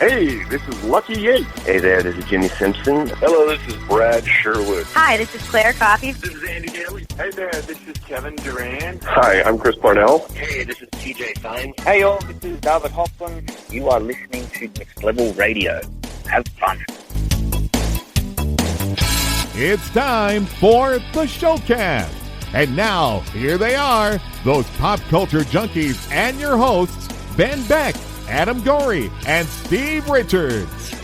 Hey, this is Lucky Yates. Hey there, this is Jimmy Simpson. Hello, this is Brad Sherwood. Hi, this is Claire Coffey. This is Andy Daly. Hey there, this is Kevin Durant. Hi, I'm Chris Parnell. Hey, this is TJ Fine. Hey y'all, this is David Hoffman. You are listening to Next Level Radio. Have fun. It's time for the Showcast. And now, here they are, those pop culture junkies and your hosts, Ben Beck, Adam Gorey, and Steve Richards.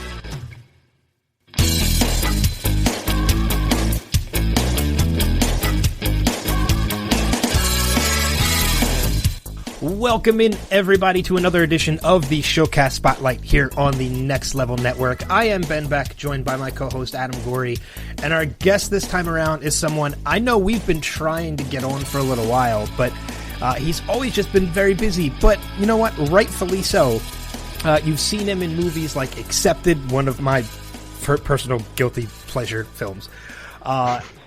Welcome in, everybody, to another edition of the Showcast Spotlight here on the Next Level Network. I am Ben Beck, joined by my co-host Adam Gorey, and our guest this time around is someone I know we've been trying to get on for a little while, but he's always just been very busy. But you know what? Rightfully so. You've seen him in movies like Accepted, one of my personal guilty pleasure films,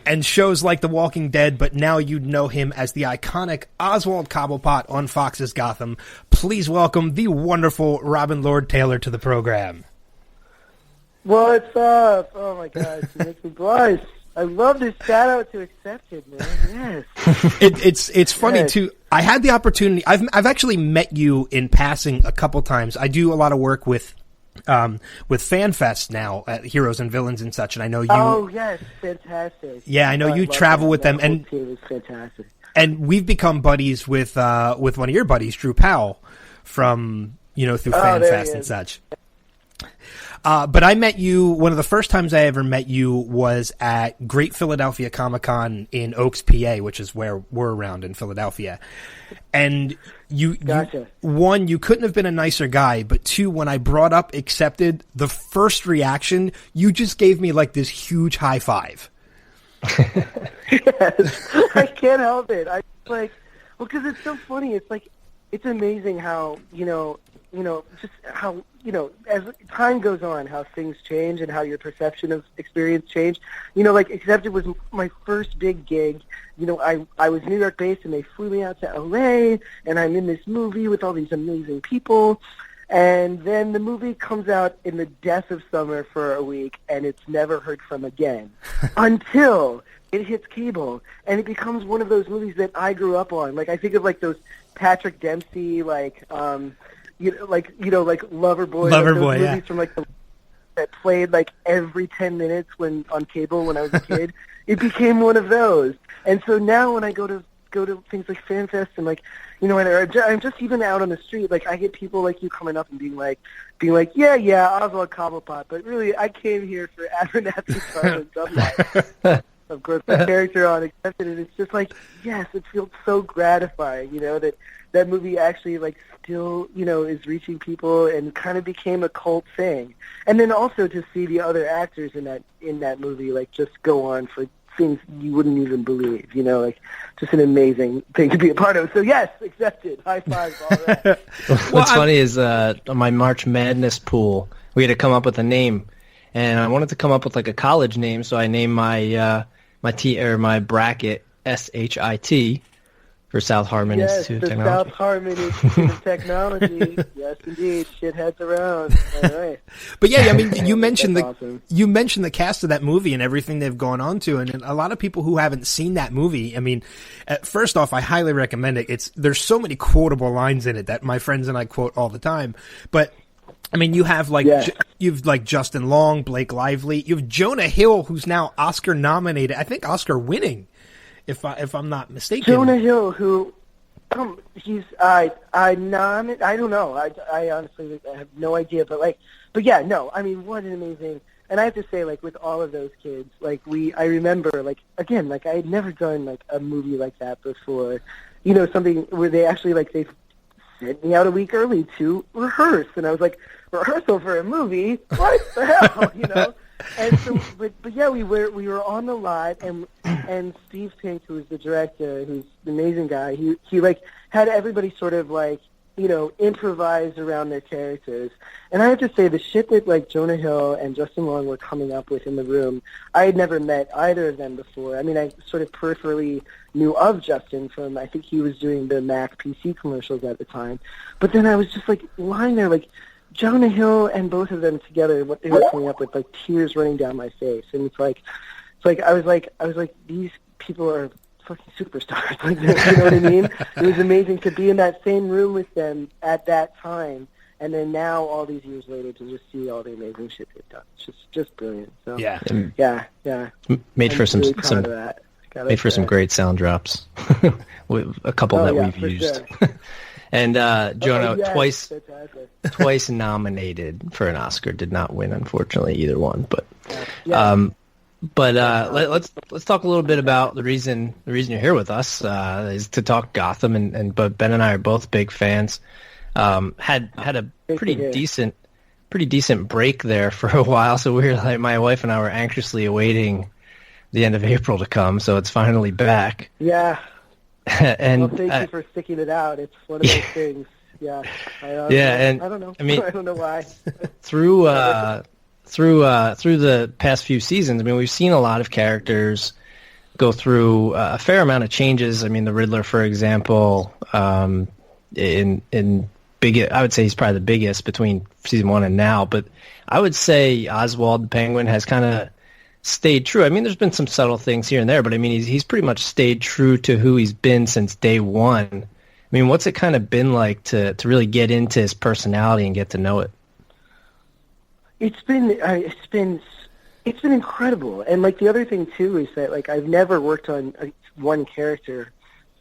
and shows like The Walking Dead, but now you know him as the iconic Oswald Cobblepot on Fox's Gotham. Please welcome the wonderful Robin Lord Taylor to the program. What's up? Oh my gosh, it makes me blush. I love this shout out to Accepted, man. Yes. It's funny too. I had the opportunity. I've actually met you in passing a couple times. I do a lot of work with FanFest now at Heroes and Villains and such, and I know you. Oh yes, fantastic. Yeah, I know you travel with them, and it was fantastic. And we've become buddies with one of your buddies, Drew Powell, from through FanFest and such. But I met you, one of the first times I ever met you was at Great Philadelphia Comic-Con in Oaks, PA, which is where we're around in Philadelphia. And Gotcha. One, you couldn't have been a nicer guy, but two, when I brought up Accepted, the first reaction, you just gave me like this huge high five. Yes, I can't help it. Because it's so funny. It's like, it's amazing how, just how, as time goes on, how things change and how your perception of experience change. Like Accepted was my first big gig. I was New York based and they flew me out to LA and I'm in this movie with all these amazing people. And then the movie comes out in the death of summer for a week and it's never heard from again until it hits cable and it becomes one of those movies that I grew up on. Like I think of like those Patrick Dempsey, like Loverboy, Loverboy, movies from like that played like every 10 minutes on cable when I was a kid. It became one of those. And so now when I go to things like FanFest and like, and I'm just even out on the street, like I get people like you coming up and being like, yeah, Oswald Cobblepot, but really I came here for Abernathy Sergeant Dunlop. Of course, the character on Accepted, and it's just like, yes, it feels so gratifying, that movie actually like still, is reaching people and kind of became a cult thing. And then also to see the other actors in that movie like just go on for things you wouldn't even believe, like just an amazing thing to be a part of. So yes, Accepted. High fives, all that. What's funny is on my March Madness pool, we had to come up with a name, and I wanted to come up with like a college name, so I named my my bracket SHIT for South Harmon Institute of Technology. South Harmon Institute of Technology. Yes, indeed. Shitheads around. All right. But yeah, I mean, you mentioned awesome. You mentioned the cast of that movie and everything they've gone on to, and a lot of people who haven't seen that movie. I mean, first off, I highly recommend it. There's so many quotable lines in it that my friends and I quote all the time. But I mean, you have you've like Justin Long, Blake Lively. You have Jonah Hill, who's now Oscar nominated. I think Oscar winning, if I'm not mistaken. Jonah Hill, who he's I don't know. I honestly I have no idea. But yeah, no. I mean, what an amazing. And I have to say, like with all of those kids, like I remember, like again, like I had never done like a movie like that before. Something where they actually like they sent me out a week early to rehearse, and I was like, rehearsal for a movie? What the hell? And so, but yeah, we were on the lot, and Steve Pink, who was the director, who's an amazing guy, he like had everybody sort of like improvise around their characters. And I have to say, the shit that like Jonah Hill and Justin Long were coming up with in the room, I had never met either of them before. I mean, I sort of peripherally knew of Justin from, I think he was doing the Mac PC commercials at the time. But then I was just like lying there like, Jonah Hill and both of them together, what they were coming up with, like tears running down my face, and it's like I was like these people are fucking superstars. Like, you know what I mean? It was amazing to be in that same room with them at that time, and then now all these years later to just see all the amazing shit they've done. It's just brilliant. So Yeah. Made for some really proud of that. made for some great sound drops. A couple that we've used. Sure. And Jonah, yes, fantastic. twice nominated for an Oscar, did not win, unfortunately, either one. But let's talk a little bit about the reason you're here with us is to talk Gotham, but Ben and I are both big fans. Had a pretty decent break there for a while, so we were like, my wife and I were anxiously awaiting the end of April to come, so it's finally back. Yeah. And well, thank you for sticking it out. It's one of those things. Yeah. I don't know. I mean, I don't know why. through the past few seasons, I mean, we've seen a lot of characters go through a fair amount of changes. I mean, the Riddler, for example, I would say he's probably the biggest between season 1 and now. But I would say Oswald the Penguin has kind of stayed true. I mean, there's been some subtle things here and there, but I mean, he's pretty much stayed true to who he's been since day one. I mean, what's it kind of been like to really get into his personality and get to know it? It's been incredible. And like the other thing too is that like I've never worked on one character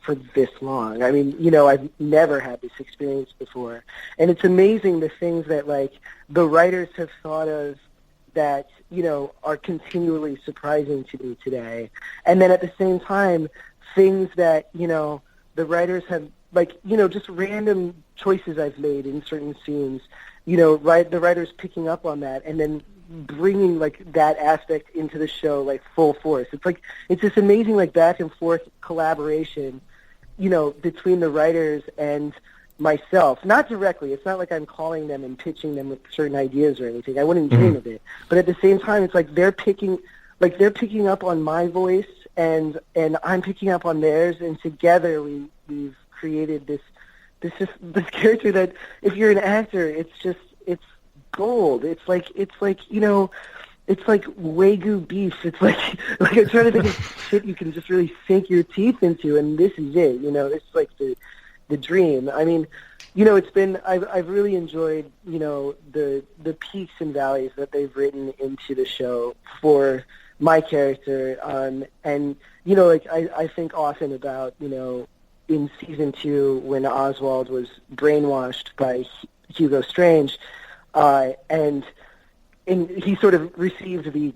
for this long. I mean, you know, I've never had this experience before. And it's amazing the things that like the writers have thought of that, you know, are continually surprising to me today. And then at the same time, things that, you know, the writers have, like, you know, just random choices I've made in certain scenes, you know, the writers picking up on that and then bringing, like, that aspect into the show, like, full force. It's like, it's this amazing, like, back and forth collaboration, you know, between the writers and myself. Not directly. It's not like I'm calling them and pitching them with certain ideas or anything. I wouldn't dream of it. But at the same time, it's like they're picking up on my voice and I'm picking up on theirs, and together we've created this character that if you're an actor, it's gold. It's like you know, it's like Wagyu beef. It's like I'm trying to think of shit you can just really sink your teeth into, and this is it. You know, it's like the dream. I mean, you know, I've really enjoyed, you know, the peaks and valleys that they've written into the show for my character. And, you know, like I think often about, you know, in season 2 when Oswald was brainwashed by Hugo Strange, and he sort of received the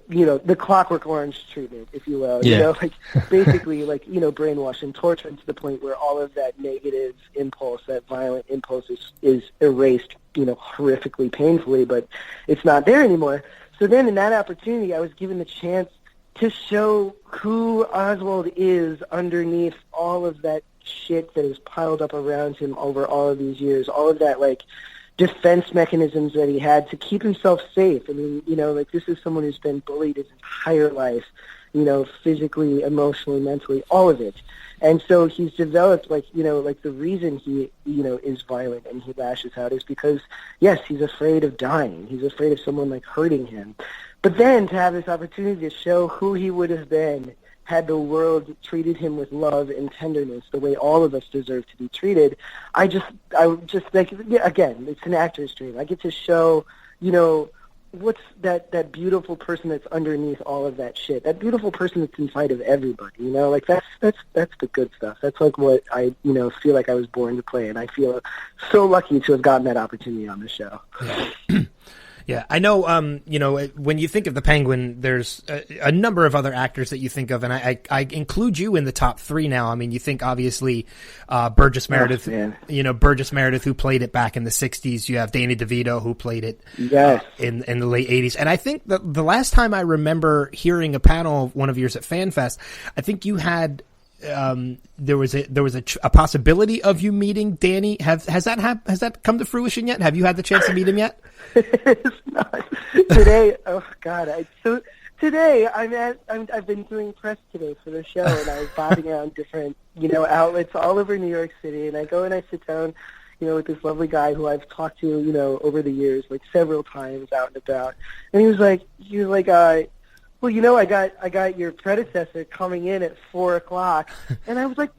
you know, the Clockwork Orange treatment, if you will. Yeah. You know, like basically like, you know, brainwashed and tortured to the point where all of that negative impulse, that violent impulse is erased, you know, horrifically, painfully, but it's not there anymore. So then in that opportunity, I was given the chance to show who Oswald is underneath all of that shit that is piled up around him over all of these years, all of that, like, defense mechanisms that he had to keep himself safe. I mean, you know, like, this is someone who's been bullied his entire life, you know, physically, emotionally, mentally, all of it. And so he's developed, like, you know, like the reason he, you know, is violent and he lashes out is because, yes, he's afraid of dying. He's afraid of someone, like, hurting him. But then to have this opportunity to show who he would have been had the world treated him with love and tenderness the way all of us deserve to be treated, I just like, yeah, again, it's an actor's dream. I get to show, you know, what's that beautiful person that's underneath all of that shit, that beautiful person that's inside of everybody, you know, like that's the good stuff. That's like what I, you know, feel like I was born to play, and I feel so lucky to have gotten that opportunity on the show. Yeah. Yeah, I know, you know, when you think of the Penguin, there's a number of other actors that you think of, and I include you in the top 3 now. I mean, you think, obviously, Burgess Meredith, you know, Burgess Meredith, who played it back in the 60s. You have Danny DeVito, who played it in the late 80s. And I think the last time I remember hearing a panel of one of yours at FanFest, I think you had... there was a possibility of you meeting Danny. Has that come to fruition yet? Have you had the chance to meet him yet? It's not today. Oh God! Today I've been doing press today for the show, and I was bobbing around different, you know, outlets all over New York City, and I go and I sit down, with this lovely guy who I've talked to, over the years, like several times out and about. And he was like, well, I got your predecessor coming in at 4:00, and I was like,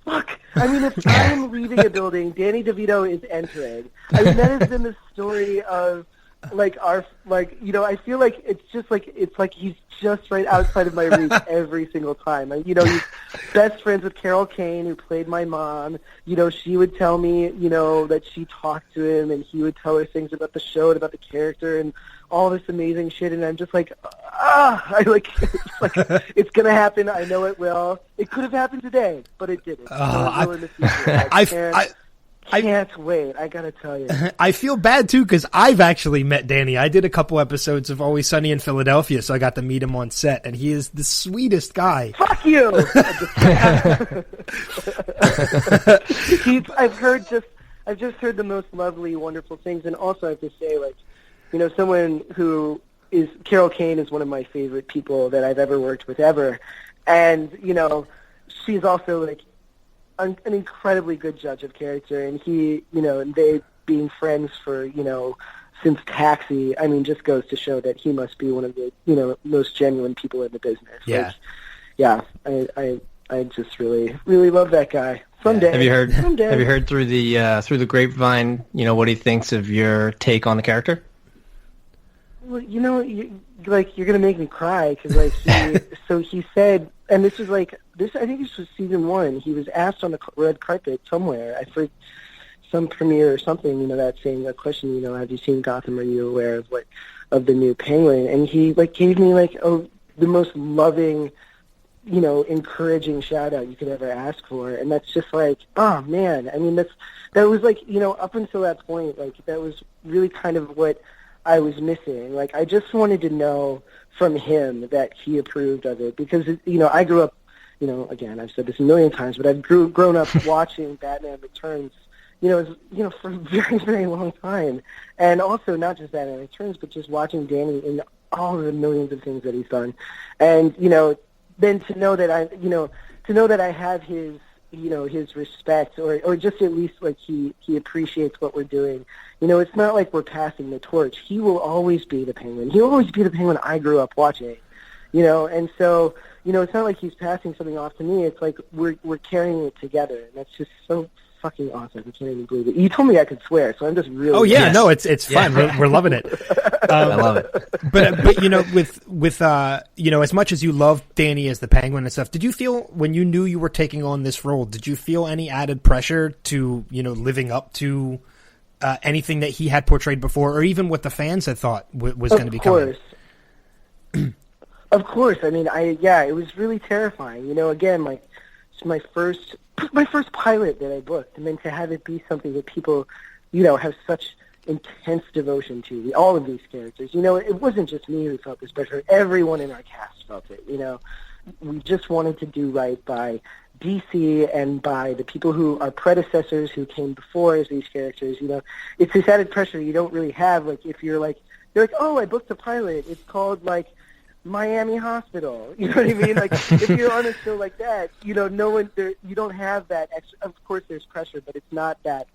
fuck. I mean, if I'm leaving a building, Danny DeVito is entering. I mean, that has been the story of I feel like it's like he's just right outside of my reach every single time. He's best friends with Carol Kane, who played my mom. She would tell me, that she talked to him, and he would tell her things about the show and about the character and all this amazing shit. And I'm just like, it's gonna happen. I know it will. It could have happened today, but it didn't. So it will in the future. I can't wait. I gotta tell you. I feel bad too because I've actually met Danny. I did a couple episodes of Always Sunny in Philadelphia, so I got to meet him on set, and he is the sweetest guy. Fuck you. I've just heard the most lovely, wonderful things, and also I have to say, someone who is Carol Kane is one of my favorite people that I've ever worked with ever, and she's also an incredibly good judge of character, and he, and they being friends for, since Taxi, I mean, just goes to show that he must be one of the, most genuine people in the business. Yeah. I just really, really love that guy. Someday. Have you heard through the grapevine, what he thinks of your take on the character? Well, you're gonna make me cry because he said, and this is I think this was season 1. He was asked on the red carpet somewhere, I forget, some premiere or something, that saying a question, have you seen Gotham? Are you aware of the new Penguin? And he gave me the most loving, encouraging shout out you could ever ask for, and that's just oh man, I mean that was up until that point, that was really kind of what I was missing. I just wanted to know from him that he approved of it because, I grew up, again, I've said this a million times, but I've grown up watching Batman Returns, for a very, very long time. And also not just Batman Returns, but just watching Danny in all of the millions of things that he's done. And, then to know that I have his, his respect or just at least he appreciates what we're doing. It's not like we're passing the torch. He will always be the Penguin. He'll always be the Penguin I grew up watching, and so, it's not like he's passing something off to me. It's like we're carrying it together, and that's just so fucking awesome. I can't even believe it. You told me I could swear, so I'm just really... Oh, yeah, no, it's fun. We're loving it. I love it. But with as much as you love Danny as the Penguin and stuff, did you feel, when you knew you were taking on this role, did you feel any added pressure to, living up to anything that he had portrayed before, or even what the fans had thought was going to be coming? Of course. I mean, it was really terrifying. Again, it's my first pilot that I booked, and then to have it be something that people, have such intense devotion to, all of these characters. It wasn't just me who felt this pressure. Everyone in our cast felt it. We just wanted to do right by DC and by the people who are predecessors who came before as these characters. It's this added pressure you don't really have. If you're oh, I booked a pilot. It's called Miami Hospital. You know what I mean? If you're on a show like that, no one there. You don't have that extra. Of course, there's pressure, but it's not that.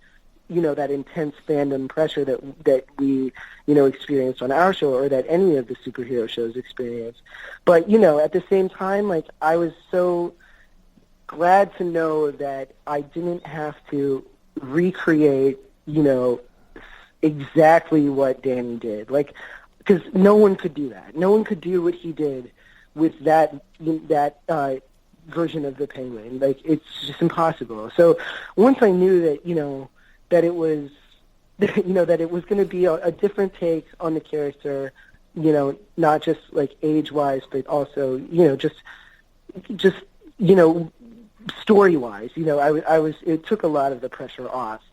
That intense fandom pressure that we, experienced on our show or that any of the superhero shows experience. But, at the same time, I was so glad to know that I didn't have to recreate, exactly what Danny did. Because no one could do that. No one could do what he did with that version of the Penguin. It's just impossible. So once I knew that, that it was, that it was going to be a different take on the character, not just age-wise, but also, just story-wise. I was. It took a lot of the pressure off,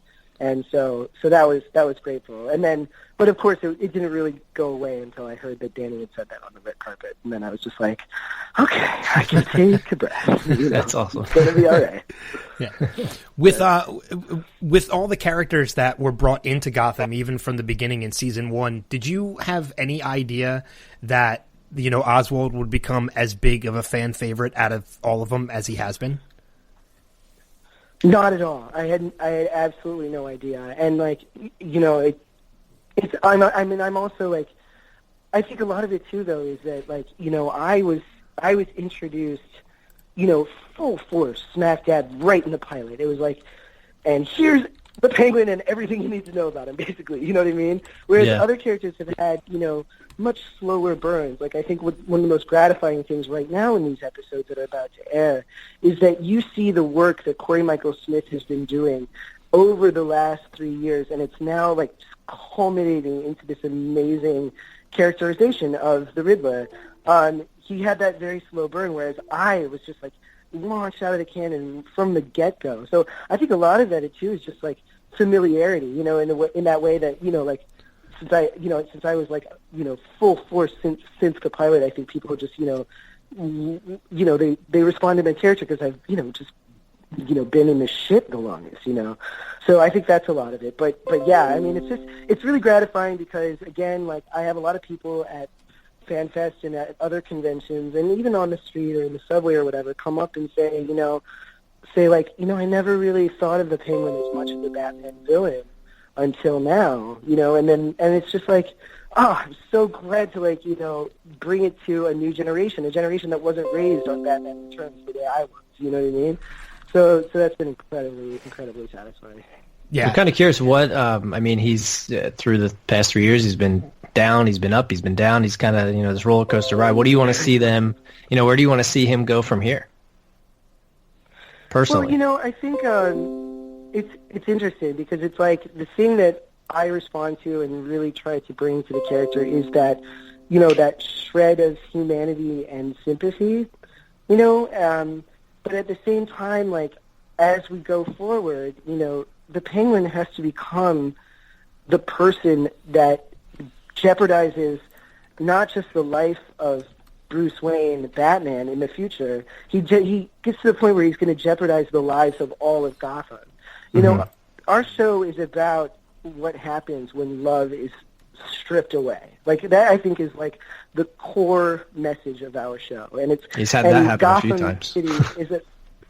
and so that was grateful. And then, but of course, it didn't really go away until I heard that Danny had said that on the red carpet, and then I was just like, okay, I can take a breath. That's awesome. It's gonna be all right. Yeah. With all the characters that were brought into Gotham, even from the beginning in season 1, did you have any idea that Oswald would become as big of a fan favorite out of all of them as he has been? Not at all. I had absolutely no idea. And like, I'm also like, I think a lot of it too though is that like, I was introduced, full force, smack dab right in the pilot. It was like, and here's the Penguin and everything you need to know about him, basically. You know what I mean? Whereas other characters have had, much slower burns. Like I think one of the most gratifying things right now in these episodes that are about to air is that you see the work that Corey Michael Smith has been doing over the last 3 years, and it's now like culminating into this amazing characterization of the Riddler. He had that very slow burn, whereas I was just like launched out of the cannon from the get-go. So I think a lot of that too is just like familiarity, in that way that like since I was like full force since the pilot, I think people just they respond to my character because I've just been in the shit the longest, So I think that's a lot of it. But yeah, I mean it's really gratifying because again, like I have a lot of people at FanFest and at other conventions and even on the street or in the subway or whatever come up and say, I never really thought of the Penguin as much as a Batman villain until now, and it's just like, I'm so glad to bring it to a new generation, a generation that wasn't raised on Batman Returns the way I was, you know what I mean? So that's been incredibly satisfying. Yeah. I'm kind of curious what, he's, through the past 3 years, he's been down, he's been up, he's been down, he's kind of, this roller coaster ride. What do you want to see them, where do you want to see him go from here? Personally. Well, I think it's interesting because it's like the thing that I respond to and really try to bring to the character is that, that shred of humanity and sympathy, but at the same time, like, as we go forward, the Penguin has to become the person that jeopardizes not just the life of Bruce Wayne, Batman, in the future. He gets to the point where he's going to jeopardize the lives of all of Gotham. Our show is about what happens when love is stripped away. Like that, I think, is like the core message of our show. And he's had that happen Gotham a few times. City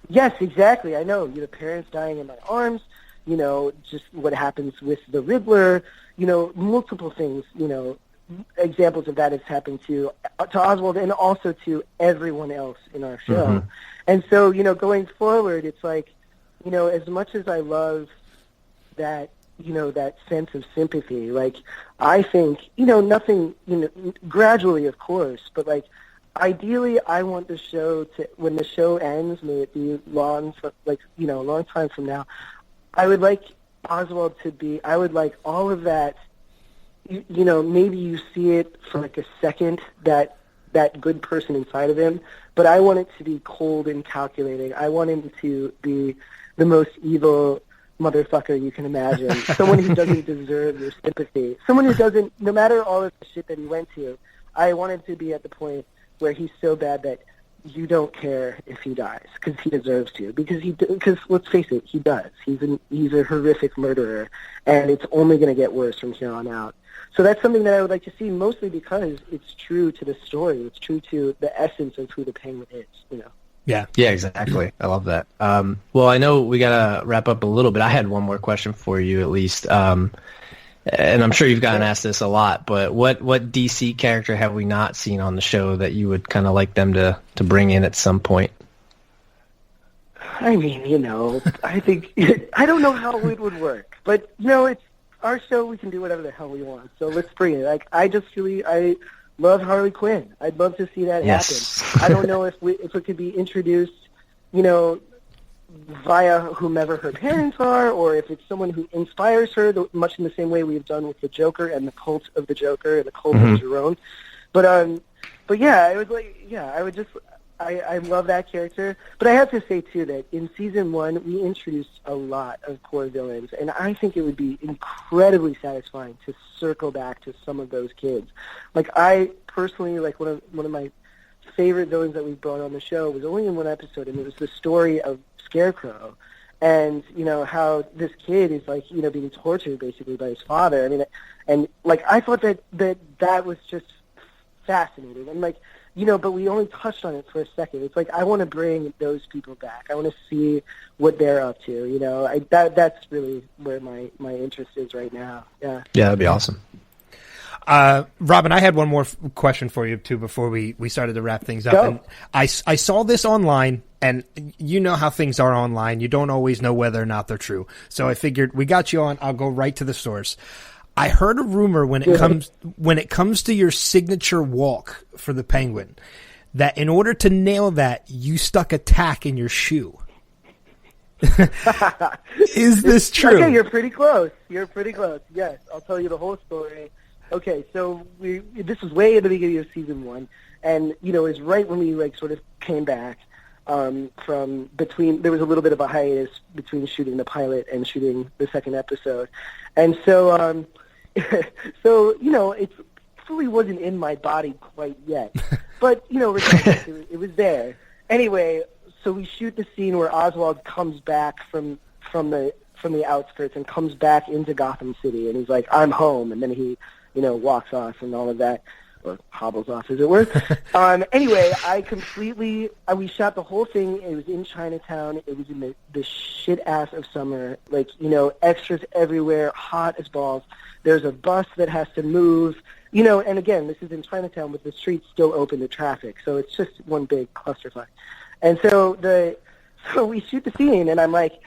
yes, exactly. I know. Parents dying in my arms. Just what happens with the Riddler. Multiple things. Examples of that has happened to Oswald and also to everyone else in our show. Mm-hmm. And so, going forward, it's like, as much as I love that, that sense of sympathy, like, I think, nothing, gradually, of course, but, like, ideally, I want the show to, when the show ends, may it be long time from now, I would like Oswald to be, I would like all of that, maybe you see it for like a second, that good person inside of him, but I want it to be cold and calculating. I want him to be the most evil motherfucker you can imagine. Someone who doesn't deserve your sympathy. Someone who doesn't, no matter all of the shit that he went to, I want him to be at the point where he's so bad that you don't care if he dies because he deserves to. Because let's face it, he does. He's a horrific murderer, and it's only going to get worse from here on out. So that's something that I would like to see, mostly because it's true to the story. It's true to the essence of who the Penguin is, Yeah, exactly. I love that. Well, I know we got to wrap up a little bit. I had one more question for you, at least. And I'm sure you've gotten asked this a lot, but what DC character have we not seen on the show that you would kind of like them to bring in at some point? I mean, I think, I don't know how it would work, but, it's our show. We can do whatever the hell we want, so let's bring it. Like, I love Harley Quinn. I'd love to see that happen. I don't know if it could be introduced, via whomever her parents are, or if it's someone who inspires her, much in the same way we've done with the Joker and the cult of the Joker and the cult of Jerome. But yeah, I would I love that character. But I have to say, too, that in Season 1, we introduced a lot of core villains, and I think it would be incredibly satisfying to circle back to some of those kids. Like, I personally, like, one of my favorite villains that we brought on the show was only in one episode, and it was the story of Scarecrow, and, how this kid is, like, being tortured, basically, by his father. I mean, and, like, I thought that was just fascinating. And, like, but we only touched on it for a second. It's like I want to bring those people back. I want to see what they're up to. That's really where my interest is right now. Yeah. Yeah, that'd be awesome. Robin, I had one more question for you too before we started to wrap things up. Go. And I saw this online, and you know how things are online. You don't always know whether or not they're true. So I figured we got you on. I'll go right to the source. I heard a rumor when it comes to your signature walk for the Penguin, that in order to nail that, you stuck a tack in your shoe. Is this true? Okay, you're pretty close. Yes, I'll tell you the whole story. Okay, so this was way at the beginning of season 1, and it was right when we sort of came back from between. There was a little bit of a hiatus between shooting the pilot and shooting the second episode, and so it fully wasn't in my body quite yet, but regardless, it was there anyway. So we shoot the scene where Oswald comes back from the outskirts and comes back into Gotham City, and he's like, "I'm home," and then he walks off and all of that, or hobbles off, as it were. Anyway, we shot the whole thing. It was in Chinatown. It was in the shit ass of summer, extras everywhere, hot as balls. There's a bus that has to move, and again, this is in Chinatown with the streets still open to traffic, so it's just one big clusterfuck. And so we shoot the scene, and I'm like,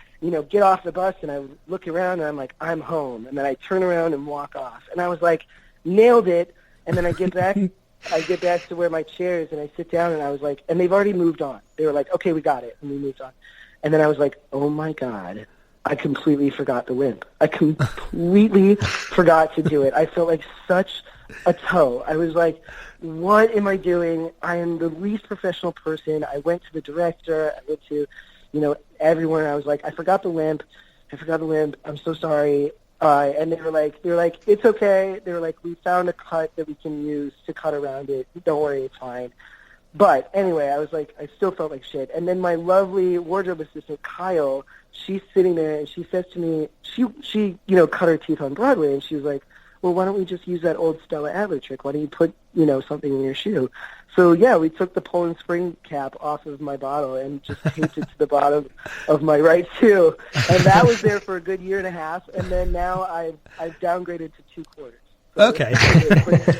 get off the bus, and I look around, and I'm like, I'm home. And then I turn around and walk off. And I was like, nailed it. And then I get back to where my chair is, and I sit down, and I was like, and they've already moved on. They were like, okay, we got it. And we moved on. And then I was like, oh, my God, I completely forgot the limp. I completely forgot to do it. I felt like such a toe. I was like, what am I doing? I am the least professional person. I went to the director. I went to everyone. I was like, I forgot the limp. I'm so sorry. And they were like, it's okay. They were like, we found a cut that we can use to cut around it. Don't worry, it's fine. But anyway, I was like, I still felt like shit. And then my lovely wardrobe assistant, Kyle, she's sitting there, and she says to me, she cut her teeth on Broadway, and she was like, well, why don't we just use that old Stella Adler trick? Why don't you put, something in your shoe? So, yeah, we took the Poland Spring cap off of my bottle and just taped it to the bottom of my right shoe. And that was there for a good year and a half. And then now I've downgraded to 2 quarters. So okay.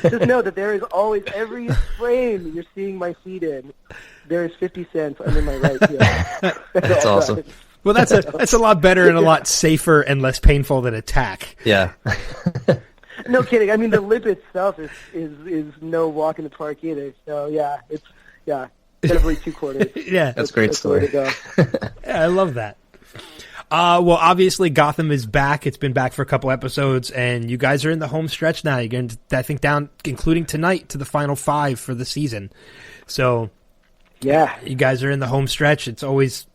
Just know that there is always, every frame you're seeing my feet in, there is 50 cents under my right heel. That's awesome. Well, that's a lot better and a lot safer and less painful than a tack. Yeah. No kidding. I mean, the lip itself is no walk in the park either. So yeah, it's definitely 2 quarters. Yeah, that's a great story. To go. Yeah, I love that. Well, obviously Gotham is back. It's been back for a couple episodes, and you guys are in the home stretch now. You're getting, I think, down, including tonight, to the final 5 for the season. So yeah, you guys are in the home stretch. It's always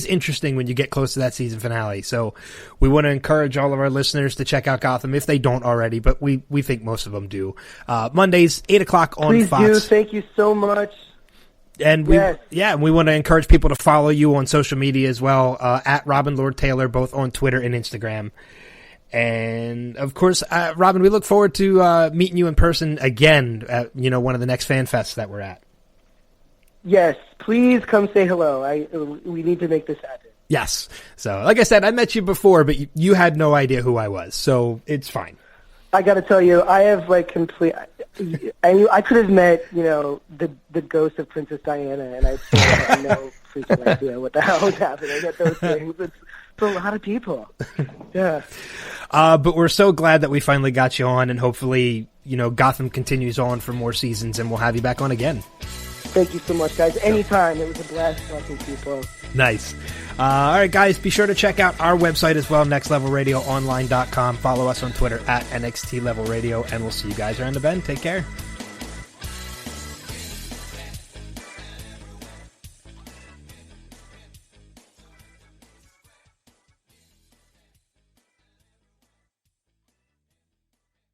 interesting when you get close to that season finale. So we want to encourage all of our listeners to check out Gotham if they don't already, but we think most of them do. Mondays, 8 o'clock on Please Fox. Do. Thank you so much. And we want to encourage people to follow you on social media as well, at Robin Lord Taylor, both on Twitter and Instagram. And of course, Robin, we look forward to meeting you in person again at one of the next fan fests that we're at. Yes, please come say hello. We need to make this happen. Yes. So, like I said, I met you before, but you had no idea who I was, so it's fine. I got to tell you, I have I could have met, the ghost of Princess Diana, and I still have no freaking idea what the hell was happening at those things. It's a lot of people. Yeah. But we're so glad that we finally got you on, and hopefully, Gotham continues on for more seasons, and we'll have you back on again. Thank you so much, guys. Anytime. It was a blast talking to you both. Nice. All right, guys, be sure to check out our website as well, nextlevelradioonline.com. Follow us on Twitter at NXT Level Radio, and we'll see you guys around the bend. Take care.